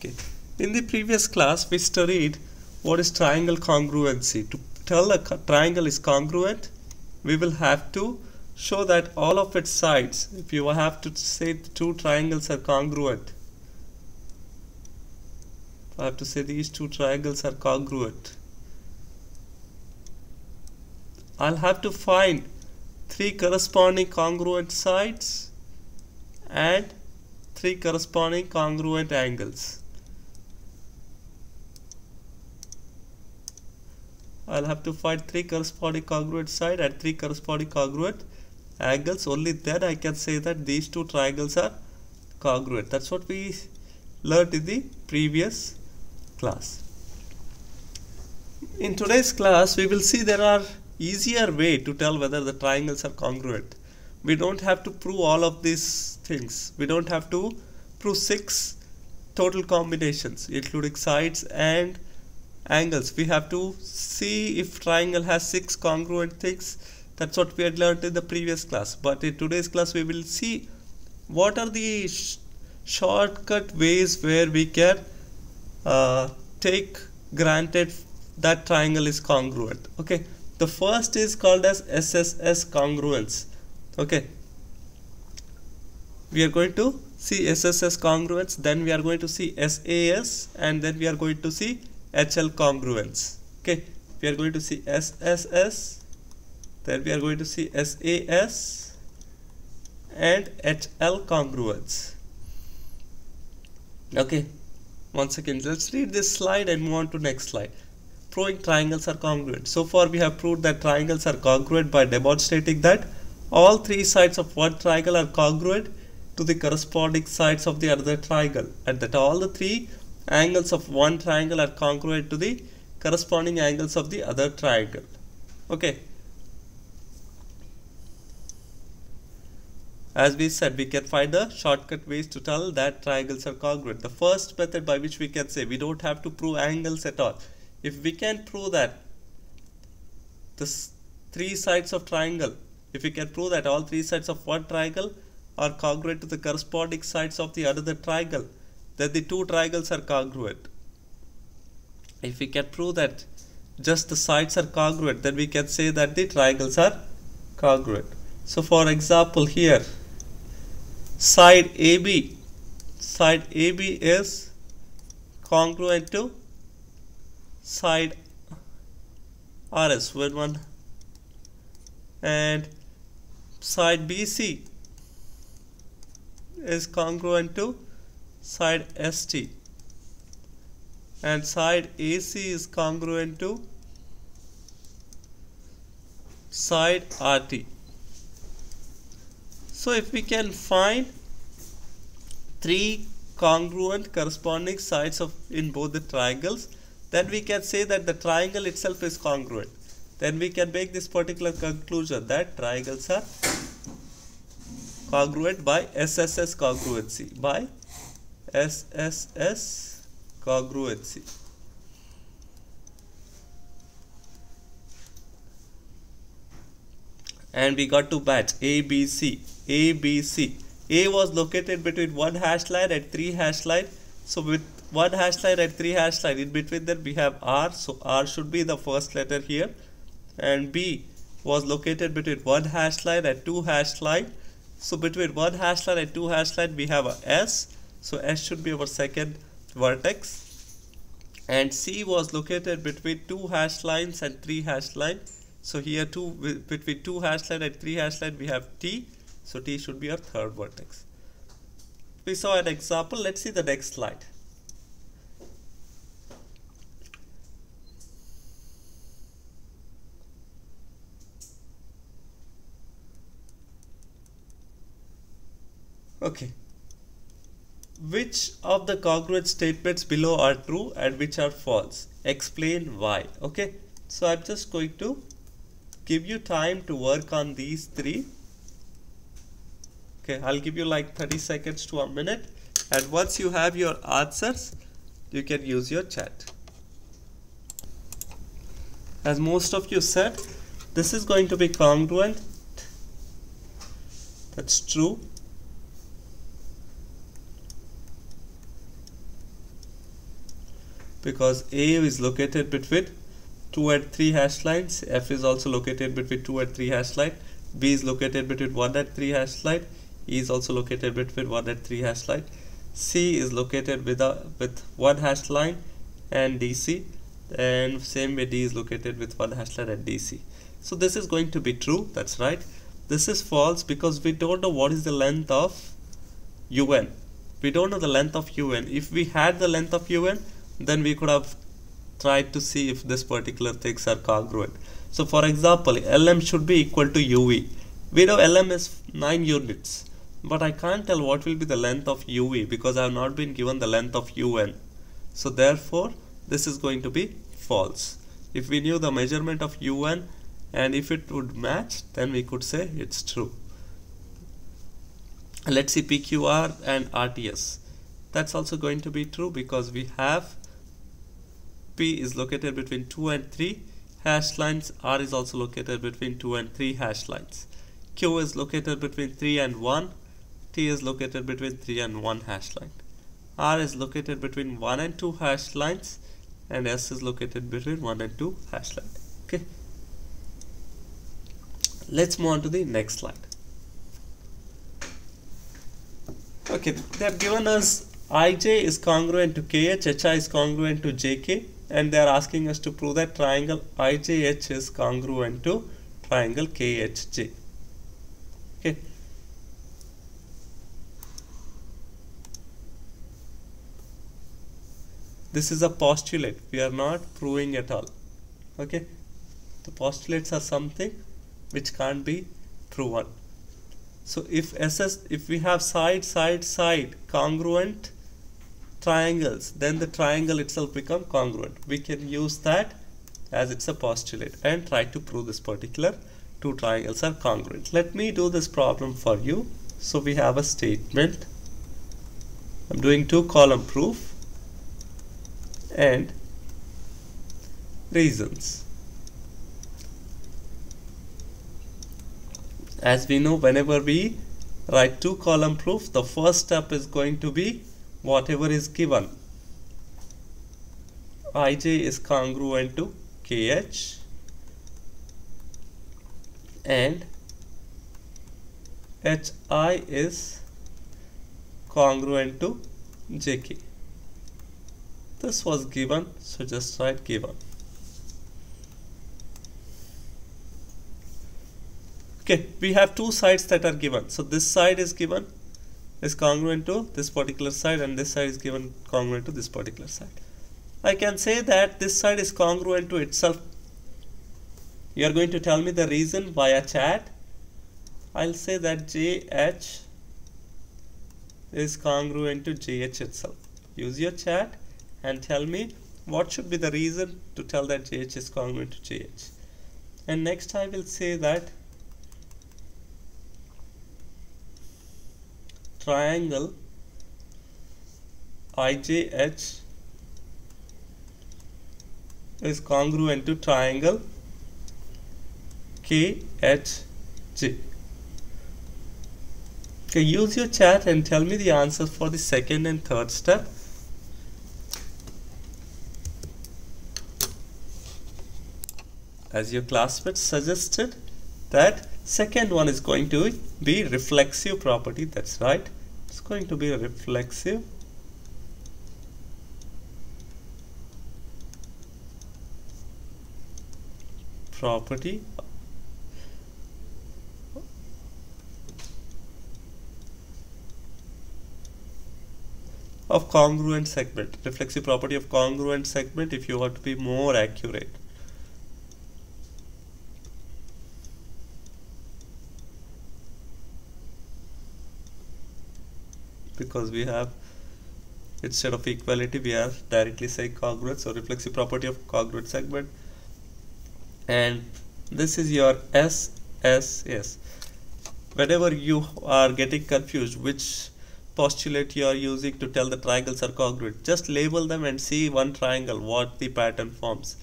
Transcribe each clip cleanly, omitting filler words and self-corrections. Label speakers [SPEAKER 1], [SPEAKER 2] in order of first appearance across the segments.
[SPEAKER 1] Okay. In the previous class, we studied what is triangle congruency. To tell a triangle is congruent, we will have to show that all of its sides, if you have to say two triangles are congruent, I have to say these two triangles are congruent, I'll have to find three corresponding congruent sides and three corresponding congruent angles. I'll have to find three corresponding congruent side and three corresponding congruent angles. Only then I can say that these two triangles are congruent. That's what we learned in the previous class. In today's class, we will see there are easier way to tell whether the triangles are congruent. We don't have to prove all of these things. We don't have to prove 6 total combinations, including sides and angles. We have to see if triangle has 6 congruent things. That's what we had learned in the previous class. But in today's class, we will see what are the shortcut ways where we can take granted that triangle is congruent. Okay, the first is called as SSS congruence. Okay, we are going to see SSS congruence, then we are going to see SAS, and then we are going to see HL congruence. Okay, we are going to see SSS, then we are going to see SAS and HL congruence. Okay, once again, let's read this slide and move on to next slide. Proving triangles are congruent. So far we have proved that triangles are congruent by demonstrating that all three sides of one triangle are congruent to the corresponding sides of the other triangle, and that all the three angles of one triangle are congruent to the corresponding angles of the other triangle. Okay, as we said, we can find the shortcut ways to tell that triangles are congruent. The first method by which we can say we don't have to prove angles at all. If we can prove that the three sides of triangle, if we can prove that all three sides of one triangle are congruent to the corresponding sides of the other triangle, then the two triangles are congruent. If we can prove that just the sides are congruent, then we can say that the triangles are congruent. So for example, here side AB is congruent to side RS, and side BC is congruent to side ST, and side AC is congruent to side RT. So if we can find three congruent corresponding sides in both the triangles, then we can say that the triangle itself is congruent. Then we can make this particular conclusion that triangles are congruent by SSS congruency. By SSS congruency. And we got to match ABC. A was located between one hash line and three hash line. So with one hash line and three hash line, in between them we have R. So R should be the first letter here. And B was located between one hash line and two hash line. So between one hash line and two hash line we have a S. So S should be our second vertex. And C was located between two hash lines and three hash line. So here between two hash line and three hash line we have T. So T should be our third vertex. We saw an example. Let's see the next slide. Okay. Which of the congruent statements below are true and which are false? Explain why. Okay. So I'm just going to give you time to work on these three. Okay, I'll give you like 30 seconds to a minute, and once you have your answers, you can use your chat. As most of you said, this is going to be congruent. That's true. because A is located between 2 and 3 hash lines, F is also located between 2 and 3 hash line, B is located between 1 and 3 hash line, E is also located between 1 and 3 hash line, C is located with 1 hash line and DC, and same way D is located with 1 hash line and DC. So this is going to be true, that's right. This is false because we don't know what is the length of UN. We don't know the length of UN. If we had the length of UN, then we could have tried to see if this particular things are congruent. So for example, LM should be equal to UV. We know LM is 9 units, but I can't tell what will be the length of UV because I have not been given the length of UN. So therefore, this is going to be false. If we knew the measurement of UN and if it would match, then we could say it's true. Let's see PQR and RTS. That's also going to be true because we have P is located between 2 and 3 hash lines, R is also located between 2 and 3 hash lines, Q is located between 3 and 1, T is located between 3 and 1 hash line, R is located between 1 and 2 hash lines, and S is located between 1 and 2 hash line. Okay, let's move on to the next slide. Okay, they have given us Ij is congruent to Kh, Hi is congruent to Jk, and they are asking us to prove that triangle IJH is congruent to triangle KHJ. Okay. This is a postulate. We are not proving at all. Okay. The postulates are something which can't be proven. So if we have side congruent triangles, then the triangle itself become congruent. We can use that as it's a postulate and try to prove this particular two triangles are congruent. Let me do this problem for you. So we have a statement. I'm doing 2-column proof and reasons. As we know, whenever we write 2-column proof, the first step is going to be whatever is given. Ij is congruent to Kh and Hi is congruent to Jk. This was given, so just write given. Okay, we have two sides that are given. So this side is given, is congruent to this particular side, and this side is given congruent to this particular side. I can say that this side is congruent to itself. You are going to tell me the reason via chat. I'll say that JH is congruent to JH itself. Use your chat and tell me what should be the reason to tell that JH is congruent to JH. And next I will say that triangle IJH is congruent to triangle KHJ. Okay, use your chat and tell me the answers for the second and third step. As your classmates suggested, that second one is going to be reflexive property. That's right. It's going to be a reflexive property of congruent segment. Reflexive property of congruent segment, if you want to be more accurate. Because we have, instead of equality, we are directly saying congruent. So reflexive property of congruent segment, and this is your SSS. Whenever you are getting confused which postulate you are using to tell the triangles are congruent, just label them and see one triangle what the pattern forms.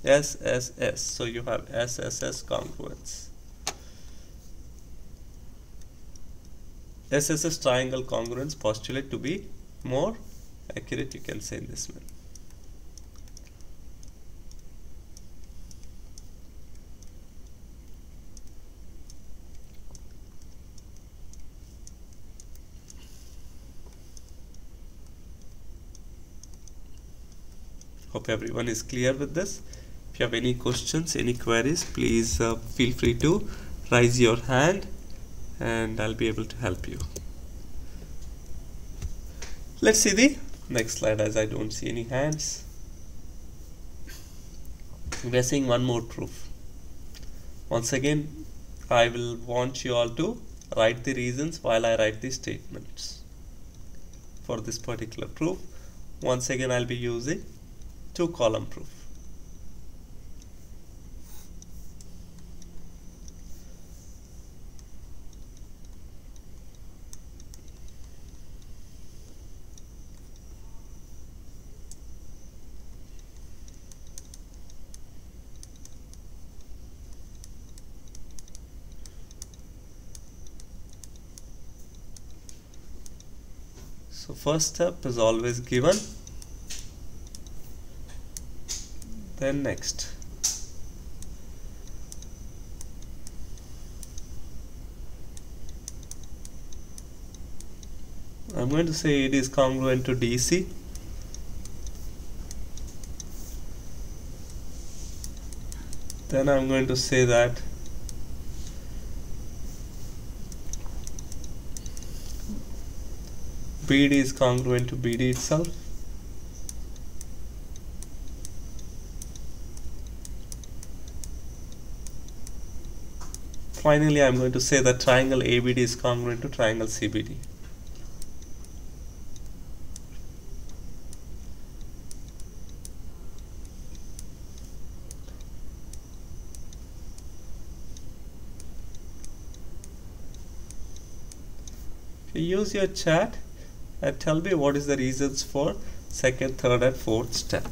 [SPEAKER 1] SSS. So you have SSS congruence. SSS triangle congruence postulate, to be more accurate, you can say in this way. Hope everyone is clear with this. If you have any questions, any queries, please feel free to raise your hand and I'll be able to help you. Let's see the next slide, as I don't see any hands. We are seeing one more proof. Once again, I will want you all to write the reasons while I write the statements for this particular proof. Once again, I'll be using 2-column proof. So first step is always given, then next. I'm going to say it is congruent to DC. Then I'm going to say that BD is congruent to BD itself. Finally, I'm going to say that triangle ABD is congruent to triangle CBD. Use your chat and tell me what is the reasons for second, third and fourth step.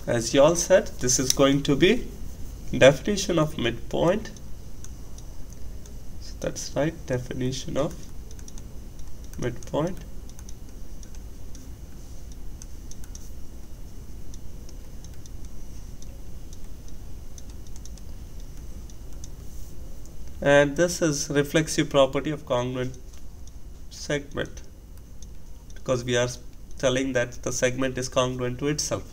[SPEAKER 1] As you all said, this is going to be definition of midpoint. So that's right, definition of midpoint. And this is reflexive property of congruent segment, because we are telling that the segment is congruent to itself.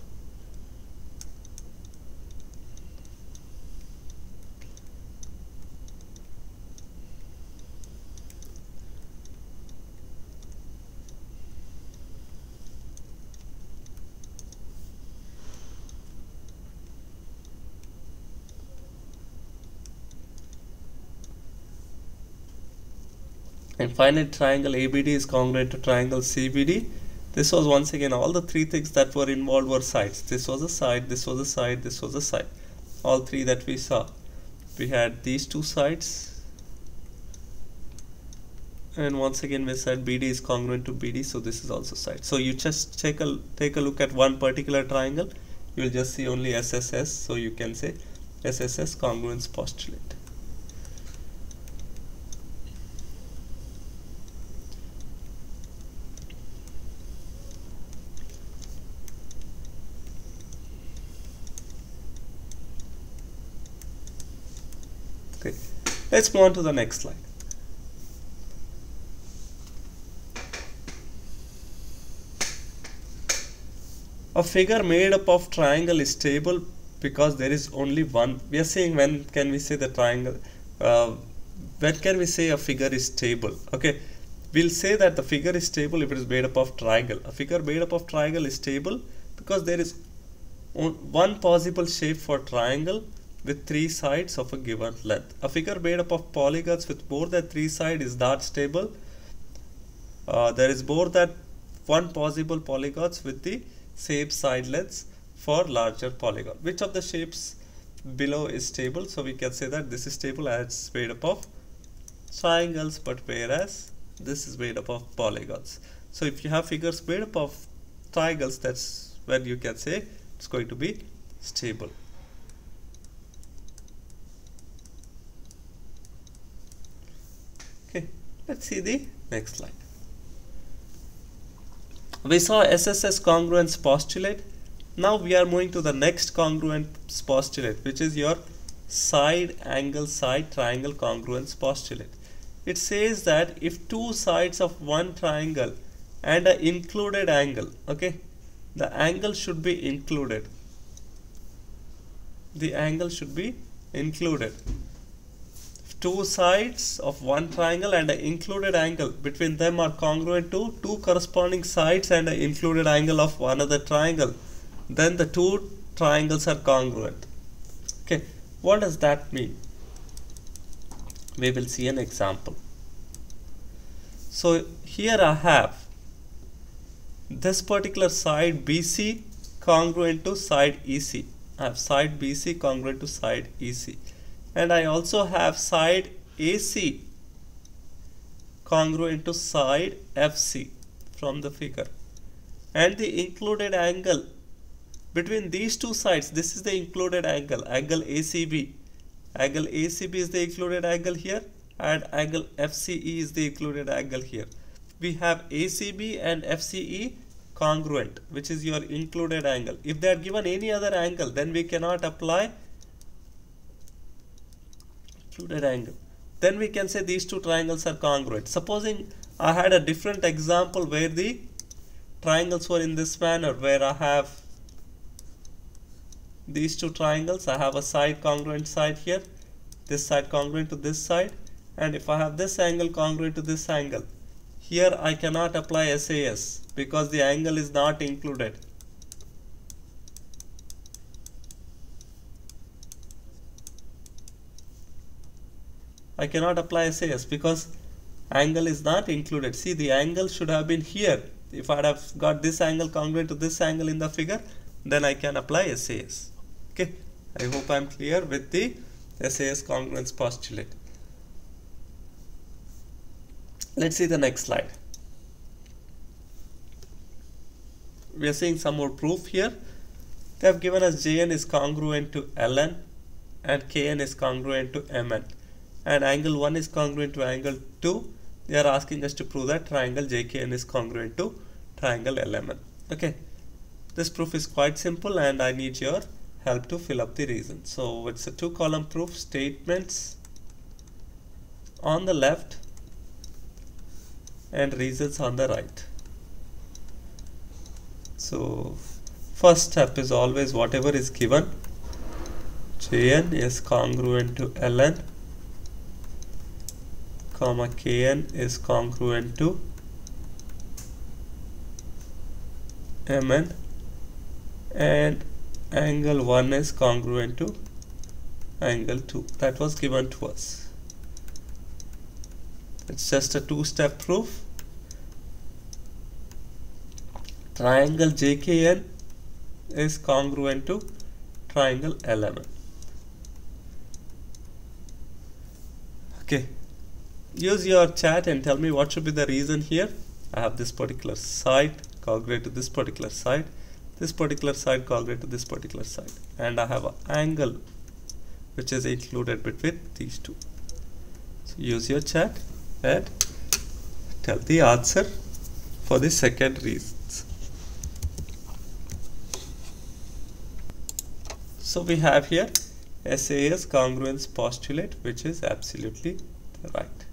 [SPEAKER 1] And finally, triangle ABD is congruent to triangle CBD. This was once again all the three things that were involved were sides. This was a side, this was a side, this was a side. All three that we saw. We had these two sides. And once again we said BD is congruent to BD, so this is also side. So you just take a look at one particular triangle. You will just see only SSS. So you can say SSS congruence postulate. Let's move on to the next slide. A figure made up of triangle is stable because there is only one. We are saying when can we say the triangle, when can we say a figure is stable? Okay, we'll say that the figure is stable if it is made up of triangle. A figure made up of triangle is stable because there is one possible shape for triangle with 3 sides of a given length. A figure made up of polygons with more than 3 sides is not stable. There is more than one possible polygons with the same side lengths for larger polygon. Which of the shapes below is stable? So we can say that this is stable as it's made up of triangles, but whereas this is made up of polygons. So if you have figures made up of triangles, that's when you can say it's going to be stable. Let's see the next slide. We saw SSS congruence postulate. Now we are moving to the next congruence postulate, which is your side angle side triangle congruence postulate. It says that if two sides of one triangle and an included angle, okay, the angle should be included. The angle should be included. Two sides of one triangle and an included angle between them are congruent to two corresponding sides and an included angle of another triangle, then the two triangles are congruent. Okay, what does that mean? We will see an example. So here I have this particular side BC congruent to side EC. I have side BC congruent to side EC, and I also have side AC congruent to side FC from the figure, and the included angle between these two sides, this is the included angle, angle ACB. Angle ACB is the included angle here, and angle FCE is the included angle here. We have ACB and FCE congruent, which is your included angle. If they are given any other angle, then we cannot apply included angle. Then we can say these two triangles are congruent. Supposing I had a different example where the triangles were in this manner, where I have these two triangles, I have a side congruent side here, this side congruent to this side, and if I have this angle congruent to this angle, here I cannot apply SAS because the angle is not included. I cannot apply SAS because angle is not included. See, the angle should have been here. If I have got this angle congruent to this angle in the figure, then I can apply SAS. Okay, I hope I am clear with the SAS congruence postulate. Let's see the next slide. We are seeing some more proof here. They have given us Jn is congruent to Ln and Kn is congruent to Mn, and angle 1 is congruent to angle 2. They are asking us to prove that triangle JKN is congruent to triangle LMN. Okay, this proof is quite simple and I need your help to fill up the reason. So it's a 2-column proof, statements on the left and reasons on the right. So first step is always whatever is given. Jn is congruent to Ln, comma Kn is congruent to Mn, and angle 1 is congruent to angle 2. That was given to us. It's just a 2-step proof. Triangle JKN is congruent to triangle LMN. Okay, use your chat and tell me what should be the reason here. I have this particular side congruent to this particular side, this particular side congruent to this particular side, and I have an angle which is included between these two. So use your chat and tell the answer for the second reasons. So we have here SAS congruence postulate, which is absolutely right.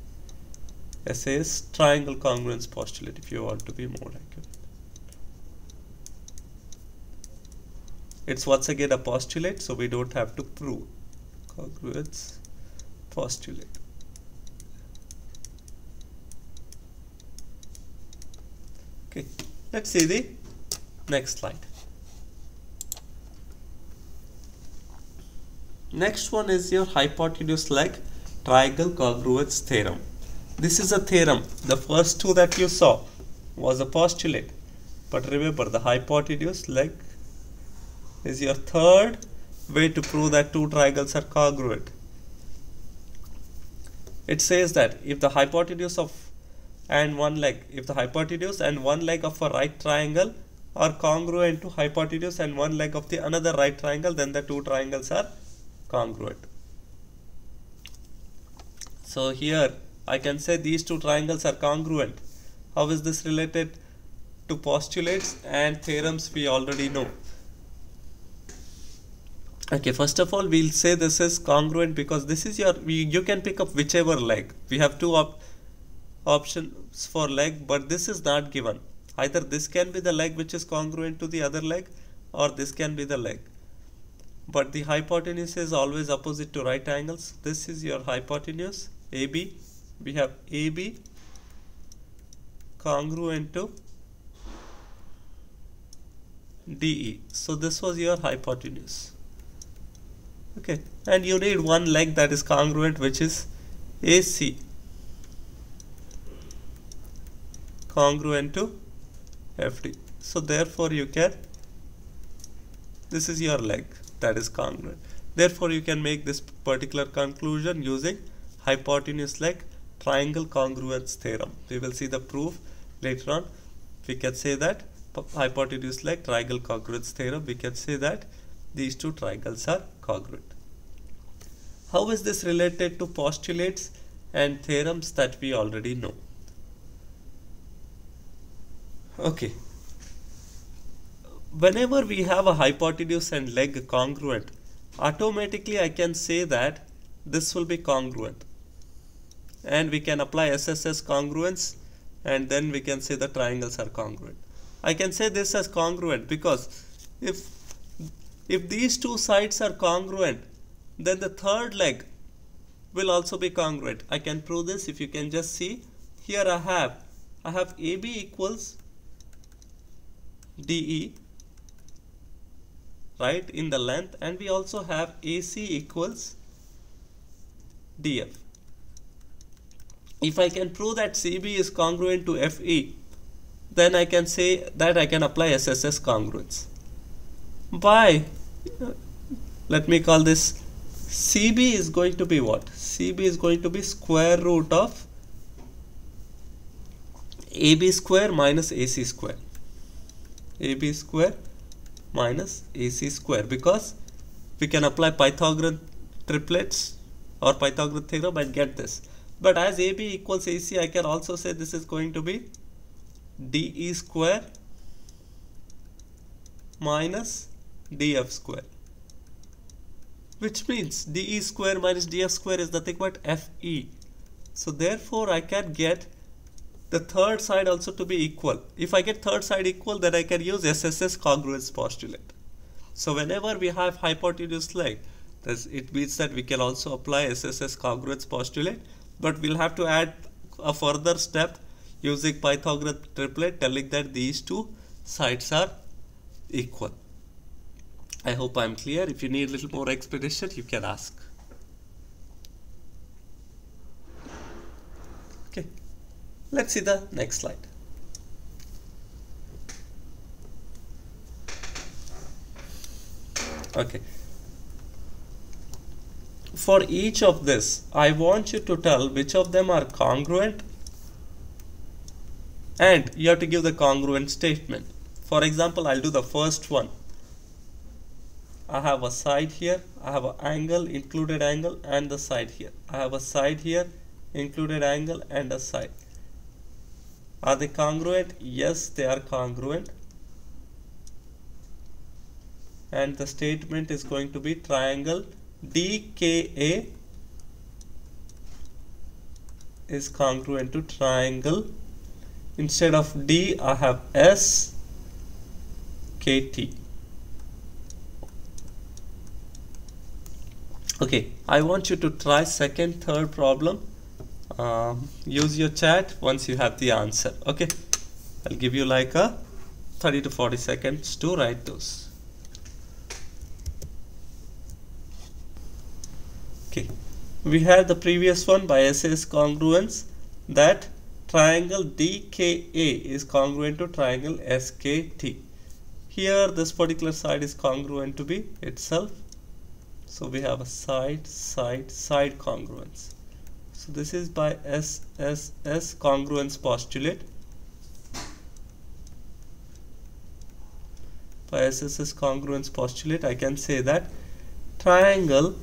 [SPEAKER 1] SAS triangle congruence postulate, if you want to be more accurate. It's once again a postulate, so we don't have to prove. Congruence postulate. Okay, let's see the next slide. Next one is your hypotenuse leg triangle congruence theorem. This is a theorem. The first two that you saw was a postulate, but remember the hypotenuse leg is your third way to prove that two triangles are congruent. It says that if the hypotenuse and one leg of a right triangle are congruent to hypotenuse and one leg of the another right triangle, then the two triangles are congruent. So here I can say these two triangles are congruent. How is this related to postulates and theorems? We already know. Okay, first of all, we'll say this is congruent because this is your, you can pick up whichever leg. We have two options for leg, but this is not given. Either this can be the leg which is congruent to the other leg, or this can be the leg. But the hypotenuse is always opposite to right angles. This is your hypotenuse, AB. We have AB congruent to DE. So this was your hypotenuse. Okay, and you need one leg that is congruent, which is AC congruent to FD. So therefore you can, this is your leg that is congruent. Therefore you can make this particular conclusion using hypotenuse leg triangle congruence theorem. We will see the proof later on. We can say that hypotenuse leg triangle congruence theorem, we can say that these two triangles are congruent. How is this related to postulates and theorems that we already know? Okay, whenever we have a hypotenuse and leg congruent, automatically I can say that this will be congruent, and we can apply SSS congruence, and then we can say the triangles are congruent. I can say this as congruent because if these two sides are congruent, then the third leg will also be congruent. I can prove this. If you can just see here, I have AB equals DE, right, in the length, and we also have AC equals DF. If I can prove that CB is congruent to FE, then I can say that I can apply SSS congruence by, let me call this, CB is going to be what? CB is going to be square root of AB square minus AC square. AB square minus AC square, because we can apply Pythagorean triplets or Pythagorean theorem and get this. But as AB equals AC, I can also say this is going to be DE square minus DF square, which means DE square minus DF square is nothing but FE. So therefore I can get the third side also to be equal. If I get third side equal, then I can use SSS congruence postulate. So whenever we have hypotenuse leg, it means that we can also apply SSS congruence postulate, but we'll have to add a further step using Pythagorean triplet, telling that these two sides are equal. I hope I'm clear. If you need a little more explanation, you can ask. Okay, let's see the next slide. Okay, for each of this, I want you to tell which of them are congruent, and you have to give the congruent statement. For example, I'll do the first one. I have a side here, I have an angle, included angle, and the side here. I have a side here, included angle, and a side. Are they congruent? Yes, they are congruent. And the statement is going to be triangle DKA is congruent to triangle, instead of D I have SKT. Okay, I want you to try second, third problem. Use your chat once you have the answer. Okay, I'll give you like a 30 to 40 seconds to write those. Okay, we had the previous one by SS congruence, that triangle DKA is congruent to triangle SKT. Here this particular side is congruent to be itself. So we have a side, side, side congruence. So this is by SSS congruence postulate. By SSS congruence postulate, I can say that triangle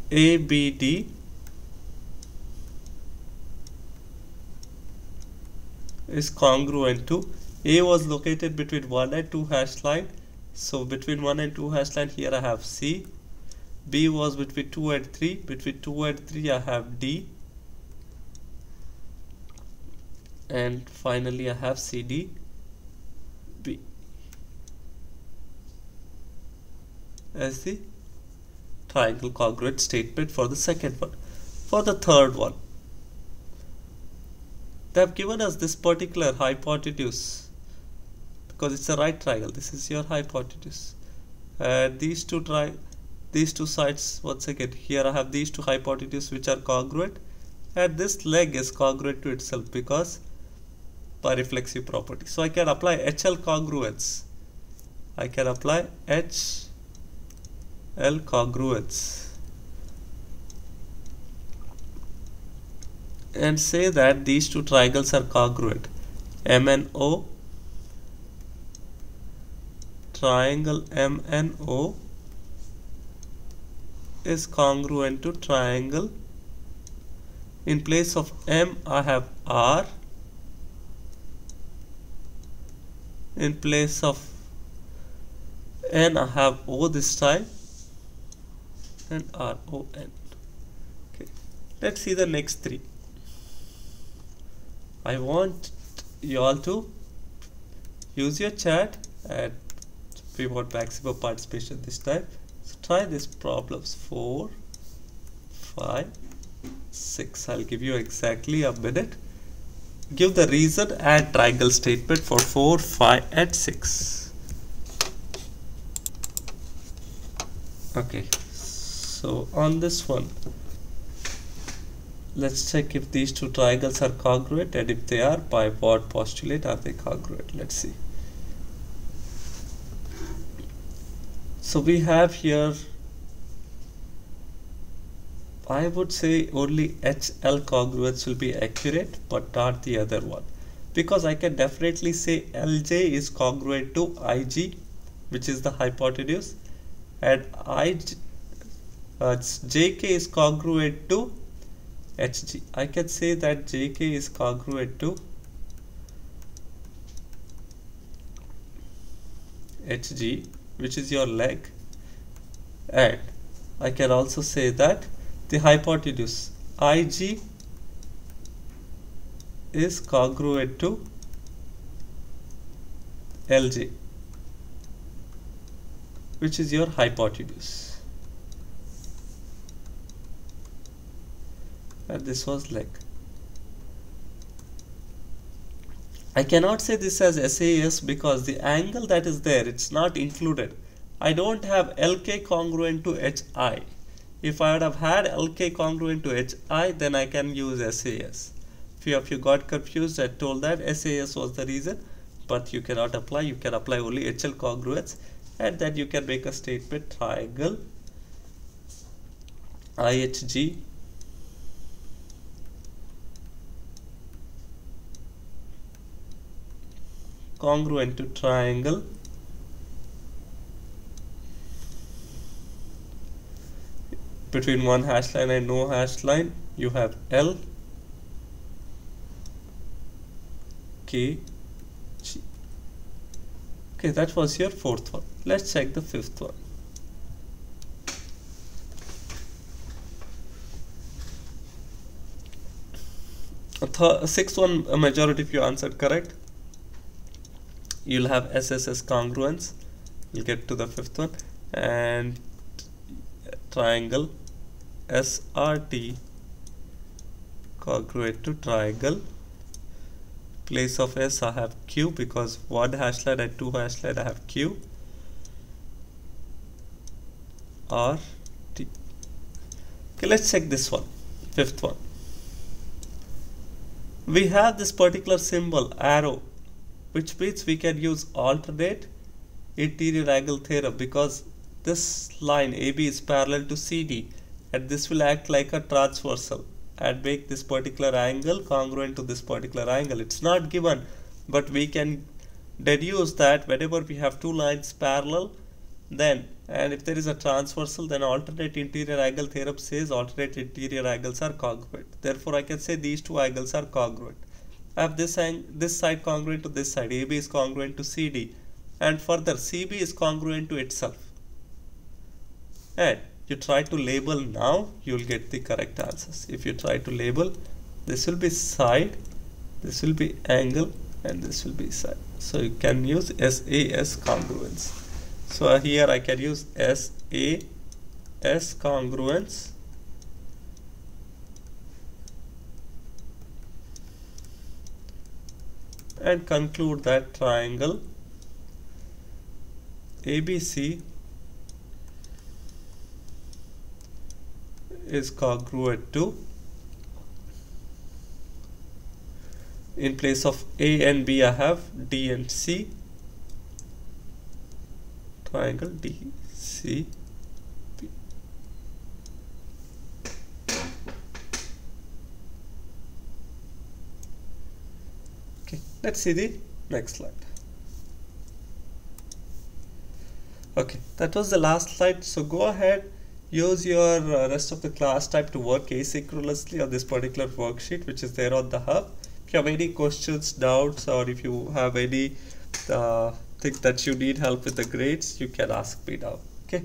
[SPEAKER 1] ABD is congruent to, A was located between 1 and 2 hash line, So between 1 and 2 hash line, here I have C. B was between 2 and 3. Between 2 and 3 I have D. And finally I have CD, B as the triangle congruent statement for the second one. For the third one, they have given us this particular hypotenuse because it's a right triangle. This is your hypotenuse, and these two sides, once again, here I have these two hypotenuses which are congruent, and this leg is congruent to itself because by reflexive property. So I can apply HL congruence. I can apply HL congruence and say that these two triangles are congruent. MNO, triangle MNO is congruent to triangle. In place of M I have R. In place of N I have O this time and RON. Okay, let's see the next three. I want you all to use your chat and we want maximum participation this time. So try these problems. 4, 5, 6. I'll give you exactly a minute. Give the reason and triangle statement for 4, 5 and 6. Okay, so on this one, let's check if these two triangles are congruent, and if they are, by what postulate are they congruent. Let's see. So we have here, I would say only HL congruence will be accurate, but not the other one, because I can definitely say LJ is congruent to IG, which is the hypotenuse, and JK is congruent to HG. I can say that JK is congruent to HG, which is your leg, and I can also say that the hypotenuse IG is congruent to LJ, which is your hypotenuse, and this was leg. I cannot say this as SAS because the angle that is there, it's not included. I don't have LK congruent to HI. If I would have had LK congruent to HI, then I can use SAS. Few of you got confused. I told that SAS was the reason, but you cannot apply. You can apply only HL congruence, and then you can make a statement: triangle IHG congruent to triangle between one hash line and no hash line. You have L K G. Okay, that was your fourth one. Let's check the fifth one. Sixth one, a majority of you answered correct. You'll have SSS congruence. We'll get to the fifth one, and triangle SRT congruent to triangle. Place of S I have Q because one hash line and two hash line I have Q. R T. Okay, let's check this one, fifth one. We have this particular symbol arrow, which means we can use alternate interior angle theorem because this line AB is parallel to CD, and this will act like a transversal and make this particular angle congruent to this particular angle. It's not given, but we can deduce that whenever we have two lines parallel, then, and if there is a transversal, then alternate interior angle theorem says alternate interior angles are congruent. Therefore I can say these two angles are congruent. I have this side congruent to this side. AB is congruent to CD. and further CB is congruent to itself, and you try to label now, you'll get the correct answers. If you try to label, this will be side, this will be angle, and this will be side. So you can use SAS congruence. So here I can use SAS congruence, and conclude that triangle ABC is congruent to, in place of A and B I have D and C, triangle DCB. Okay, let's see the next slide. Okay, that was the last slide. So go ahead, use your rest of the class time to work asynchronously on this particular worksheet which is there on the hub. If you have any questions, doubts, or if you have any think that you need help with the grades, you can ask me now. Okay,